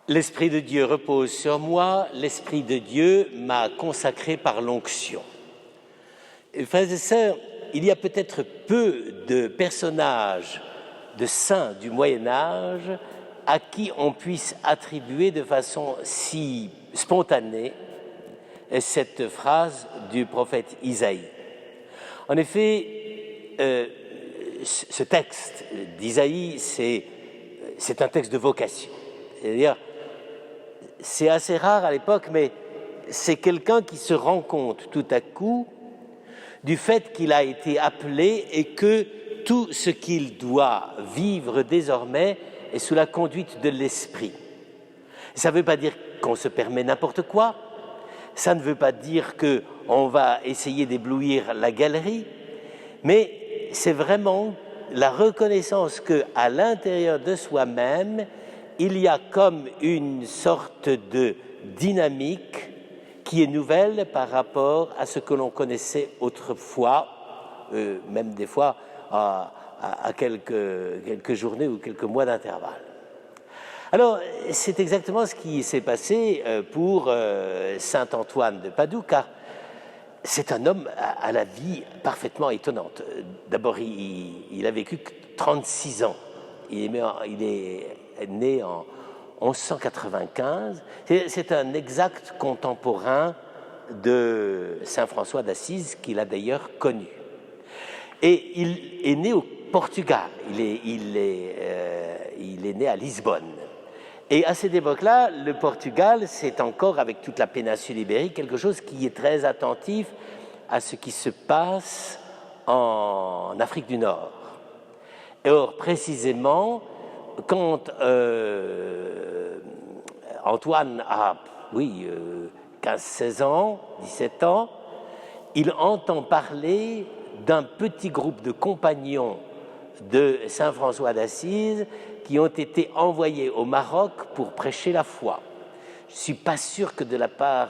L'Esprit de Dieu repose sur moi, l'Esprit de Dieu m'a consacré par l'onction. Frères et sœurs, il y a peut-être peu de personnages, de saints du Moyen-Âge à qui on puisse attribuer de façon si spontanée cette phrase du prophète Isaïe. En effet, ce texte d'Isaïe, c'est un texte de vocation. C'est-à-dire, c'est assez rare à l'époque, mais c'est quelqu'un qui se rend compte tout à coup du fait qu'il a été appelé et que tout ce qu'il doit vivre désormais est sous la conduite de l'Esprit. Ça ne veut pas dire qu'on se permet n'importe quoi, ça ne veut pas dire qu'on va essayer d'éblouir la galerie, mais c'est vraiment la reconnaissance qu'à l'intérieur de soi-même, il y a comme une sorte de dynamique qui est nouvelle par rapport à ce que l'on connaissait autrefois, même des fois à quelques journées ou quelques mois d'intervalle. Alors, c'est exactement ce qui s'est passé pour saint Antoine de Padoue, car c'est un homme à la vie parfaitement étonnante. D'abord, il a vécu 36 ans. Il est né en 1195. C'est un exact contemporain de saint François d'Assise, qu'il a d'ailleurs connu. Et il est né au Portugal. Il est né à Lisbonne. Et à cette époque-là, le Portugal, c'est encore, avec toute la péninsule ibérique, quelque chose qui est très attentif à ce qui se passe en Afrique du Nord. Et or, précisément, quand Antoine a, 15-16 ans, 17 ans, il entend parler d'un petit groupe de compagnons de saint François d'Assise qui ont été envoyés au Maroc pour prêcher la foi. Je ne suis pas sûr que de la part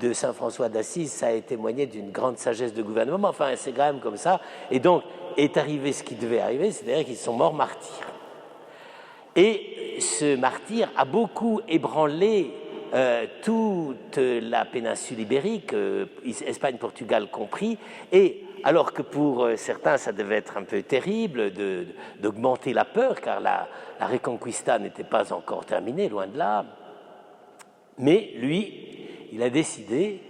de saint François d'Assise, ça ait témoigné d'une grande sagesse de gouvernement, mais enfin, c'est quand même comme ça. Et donc, est arrivé ce qui devait arriver, c'est-à-dire qu'ils sont morts martyrs. Et ce martyr a beaucoup ébranlé toute la péninsule ibérique, Espagne, Portugal compris, et alors que pour certains, ça devait être un peu terrible d'augmenter la peur, car la Reconquista n'était pas encore terminée, loin de là. Mais lui, il a décidé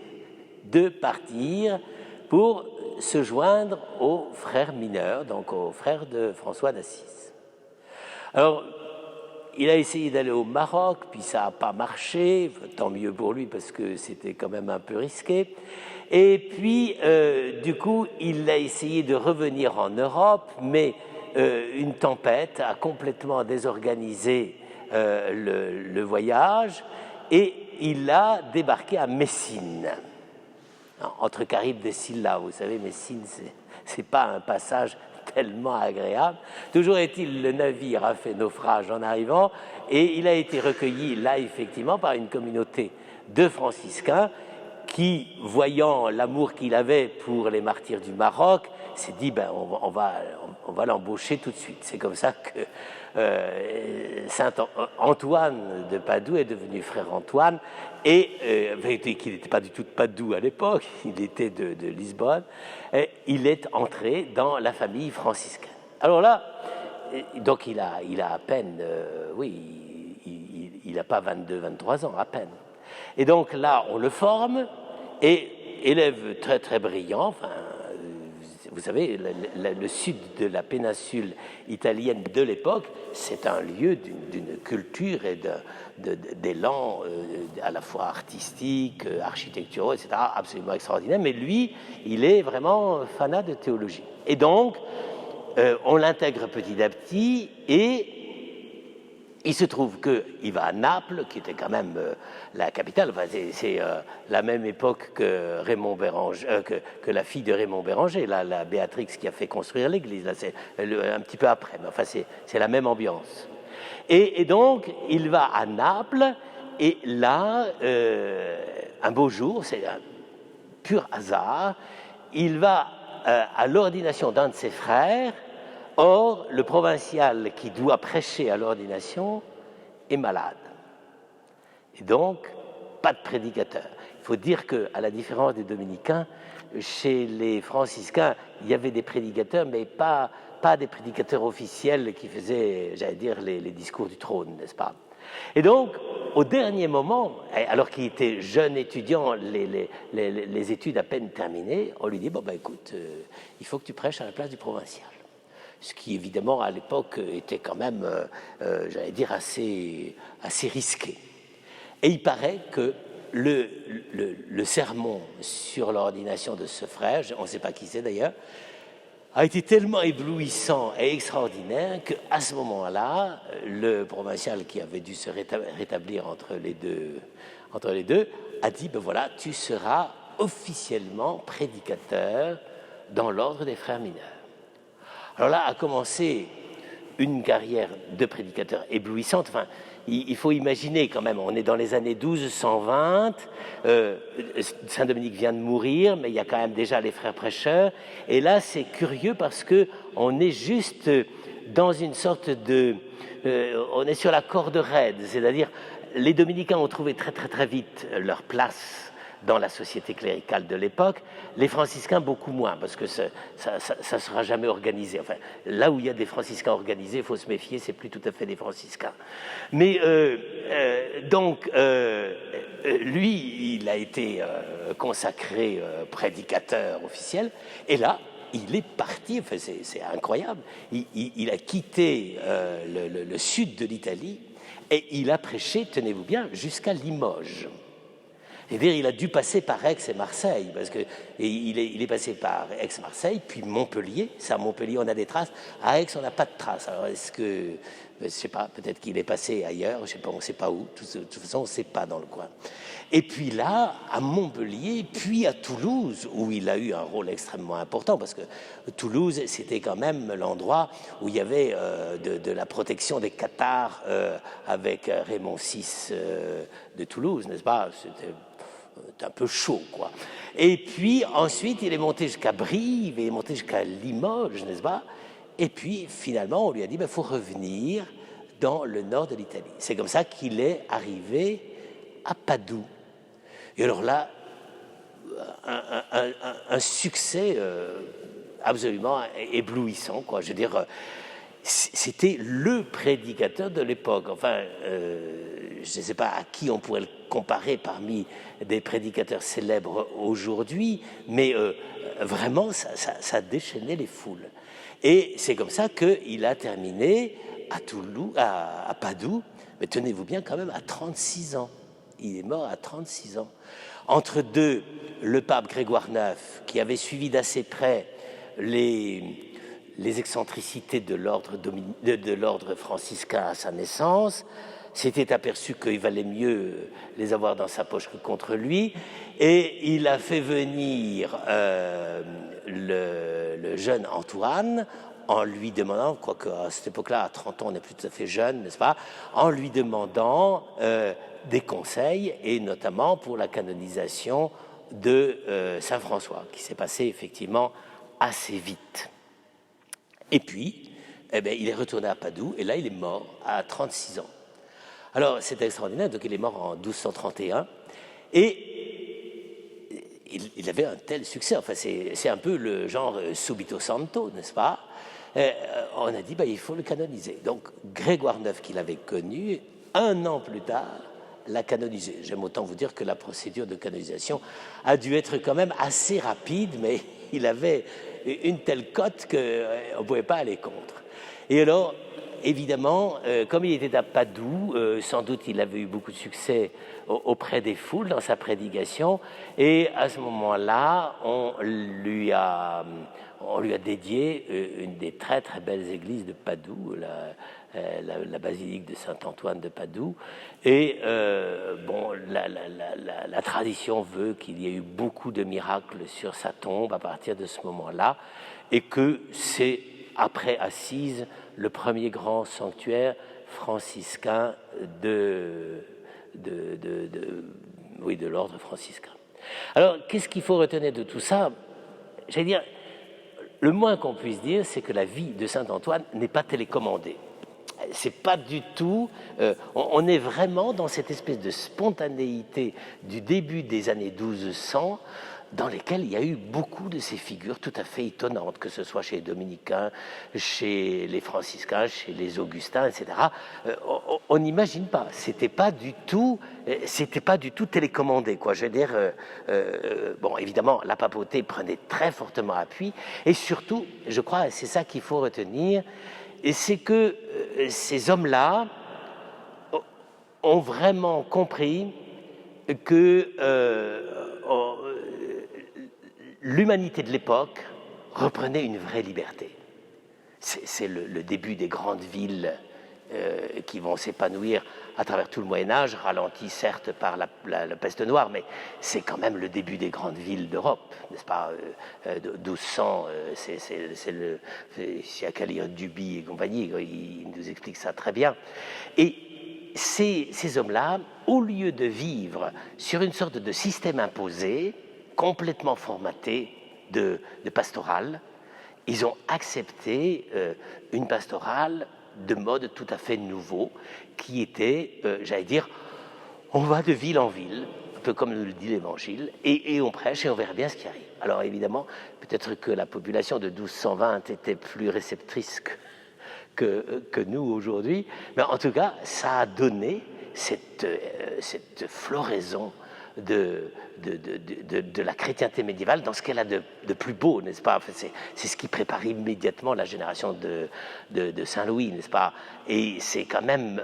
de partir pour se joindre aux frères mineurs, donc aux frères de François d'Assise. Alors, il a essayé d'aller au Maroc, puis ça n'a pas marché, tant mieux pour lui parce que c'était quand même un peu risqué. Et puis, du coup, il a essayé de revenir en Europe, mais une tempête a complètement désorganisé le voyage et il a débarqué à Messine, entre Charybde et Scylla. Vous savez, Messine, c'est pas un passage tellement agréable. Toujours est-il, le navire a fait naufrage en arrivant et il a été recueilli là, effectivement, par une communauté de franciscains qui, voyant l'amour qu'il avait pour les martyrs du Maroc, s'est dit on va l'embaucher tout de suite. C'est comme ça que saint Antoine de Padoue est devenu frère Antoine et qu'il n'était pas du tout de Padoue à l'époque, il était de Lisbonne, et il est entré dans la famille franciscaine. Alors là, donc il a à peine, il n'a pas 22-23 ans, à peine. Et donc là, on le forme, et élève très très brillant, enfin, vous savez, le sud de la péninsule italienne de l'époque, c'est un lieu d'une culture et d'élan à la fois artistique, architecturaux, etc., absolument extraordinaire. Mais lui, il est vraiment fanat de théologie. Et donc, on l'intègre petit à petit et il se trouve qu'il va à Naples, qui était quand même la capitale. Enfin, c'est la même époque que Raymond Béranger, que la fille de Raymond Béranger, la Béatrix qui a fait construire l'église. Là, c'est un petit peu après, mais enfin, c'est la même ambiance. Et donc, il va à Naples, et là, un beau jour, c'est un pur hasard, il va à l'ordination d'un de ses frères. Or, le provincial qui doit prêcher à l'ordination est malade. Et donc, pas de prédicateur. Il faut dire qu'à la différence des dominicains, chez les franciscains, il y avait des prédicateurs, mais pas des prédicateurs officiels qui faisaient, j'allais dire, les discours du trône, n'est-ce pas? Et donc, au dernier moment, alors qu'il était jeune étudiant, les études à peine terminées, on lui dit, bon, ben écoute, il faut que tu prêches à la place du provincial. Ce qui, évidemment, à l'époque, était quand même, j'allais dire, assez risqué. Et il paraît que le sermon sur l'ordination de ce frère, on ne sait pas qui c'est d'ailleurs, a été tellement éblouissant et extraordinaire qu'à ce moment-là, le provincial qui avait dû se rétablir entre les deux a dit, ben voilà, tu seras officiellement prédicateur dans l'ordre des frères mineurs. Alors là a commencé une carrière de prédicateur éblouissante. Enfin, il faut imaginer quand même, on est dans les années 1220, Saint-Dominique vient de mourir, mais il y a quand même déjà les frères prêcheurs. Et là, c'est curieux parce qu'on est juste dans une sorte de... on est sur la corde raide, c'est-à-dire les dominicains ont trouvé très vite leur place dans la société cléricale de l'époque, les franciscains beaucoup moins, parce que ça ne sera jamais organisé. Enfin, là où il y a des franciscains organisés, il faut se méfier, c'est plus tout à fait des franciscains. Mais donc, lui, il a été consacré prédicateur officiel, et là, il est parti, enfin, c'est incroyable, il a quitté le sud de l'Italie, et il a prêché, tenez-vous bien, jusqu'à Limoges. C'est-à-dire, il a dû passer par Aix et Marseille, parce qu'il est passé par Aix-Marseille, puis Montpellier. C'est à Montpellier, on a des traces. À Aix, on n'a pas de traces. Alors, est-ce que, je ne sais pas, peut-être qu'il est passé ailleurs, je ne sais pas, on ne sait pas où. De toute façon, on ne sait pas dans le coin. Et puis là, à Montpellier, puis à Toulouse, où il a eu un rôle extrêmement important, parce que Toulouse, c'était quand même l'endroit où il y avait de la protection des cathares avec Raymond VI de Toulouse, n'est-ce pas? C'était un peu chaud, quoi. Et puis ensuite, il est monté jusqu'à Brive, il est monté jusqu'à Limoges, n'est-ce pas? Et puis finalement, on lui a dit, il faut revenir dans le nord de l'Italie. C'est comme ça qu'il est arrivé à Padoue. Et alors là, un succès absolument éblouissant, quoi. Je veux dire, c'était le prédicateur de l'époque. Enfin, je ne sais pas à qui on pourrait le comparer parmi des prédicateurs célèbres aujourd'hui, mais vraiment, ça déchaînait les foules. Et c'est comme ça qu'il a terminé à Padoue, mais tenez-vous bien, quand même, à 36 ans. Il est mort à 36 ans. Entre deux, le pape Grégoire IX, qui avait suivi d'assez près les excentricités de l'ordre franciscain à sa naissance, s'était aperçu qu'il valait mieux les avoir dans sa poche que contre lui, et il a fait venir le jeune Antoine en lui demandant, quoique à cette époque-là, à 30 ans, on n'est plus tout à fait jeune, n'est-ce pas, en lui demandant des conseils, et notamment pour la canonisation de Saint François, qui s'est passé effectivement assez vite. Et puis, il est retourné à Padoue, et là, il est mort à 36 ans. Alors, c'est extraordinaire, donc il est mort en 1231, et il avait un tel succès, enfin, c'est un peu le genre subito santo, n'est-ce pas? On a dit, il faut le canoniser. Donc, Grégoire IX, qu'il avait connu, 1 an plus tard, l'a canonisé. J'aime autant vous dire que la procédure de canonisation a dû être quand même assez rapide, mais il avait une telle cote qu'on ne pouvait pas aller contre. Et alors, évidemment, comme il était à Padoue, sans doute il avait eu beaucoup de succès auprès des foules dans sa prédication, et à ce moment-là, on lui a dédié une des très belles églises de Padoue, la basilique de Saint-Antoine de Padoue, et la tradition veut qu'il y ait eu beaucoup de miracles sur sa tombe à partir de ce moment-là, et que c'est après Assise le premier grand sanctuaire franciscain de l'ordre franciscain. Alors, qu'est-ce qu'il faut retenir de tout ça? J'allais dire, le moins qu'on puisse dire, c'est que la vie de Saint Antoine n'est pas télécommandée. c'est pas du tout... on est vraiment dans cette espèce de spontanéité du début des années 1200, dans lesquelles il y a eu beaucoup de ces figures tout à fait étonnantes, que ce soit chez les dominicains, chez les franciscains, chez les augustins, etc. On n'imagine pas, c'était pas du tout télécommandé, quoi. Je veux dire, bon, évidemment, la papauté prenait très fortement appui, et surtout, je crois, et c'est ça qu'il faut retenir, et c'est que ces hommes-là ont vraiment compris que l'humanité de l'époque reprenait une vraie liberté. C'est le début des grandes villes qui vont s'épanouir à travers tout le Moyen-Âge, ralenti certes par la peste noire, mais c'est quand même le début des grandes villes d'Europe, n'est-ce pas 1200, c'est le siècle à lire Duby et compagnie, il nous explique ça très bien. Et ces hommes-là, au lieu de vivre sur une sorte de système imposé, complètement formaté de pastorale, ils ont accepté une pastorale de mode tout à fait nouveau, qui était, j'allais dire, on va de ville en ville, un peu comme nous le dit l'Évangile, et on prêche et on verra bien ce qui arrive. Alors évidemment, peut-être que la population de 1220 était plus réceptrice que nous aujourd'hui, mais en tout cas, ça a donné cette floraison de la chrétienté médiévale dans ce qu'elle a de plus beau, n'est-ce pas? Enfin, c'est ce qui prépare immédiatement la génération de Saint-Louis, n'est-ce pas? Et c'est quand même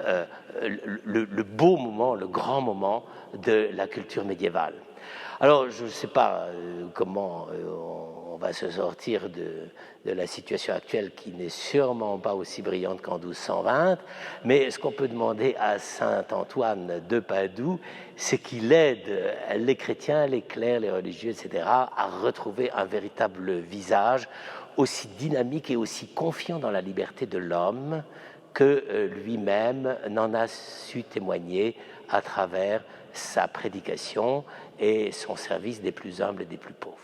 le beau moment, le grand moment de la culture médiévale. Alors, je ne sais pas comment on va se sortir de la situation actuelle qui n'est sûrement pas aussi brillante qu'en 1220, mais ce qu'on peut demander à saint Antoine de Padoue, c'est qu'il aide les chrétiens, les clercs, les religieux, etc., à retrouver un véritable visage aussi dynamique et aussi confiant dans la liberté de l'homme que lui-même n'en a su témoigner à travers sa prédication et son service des plus humbles et des plus pauvres.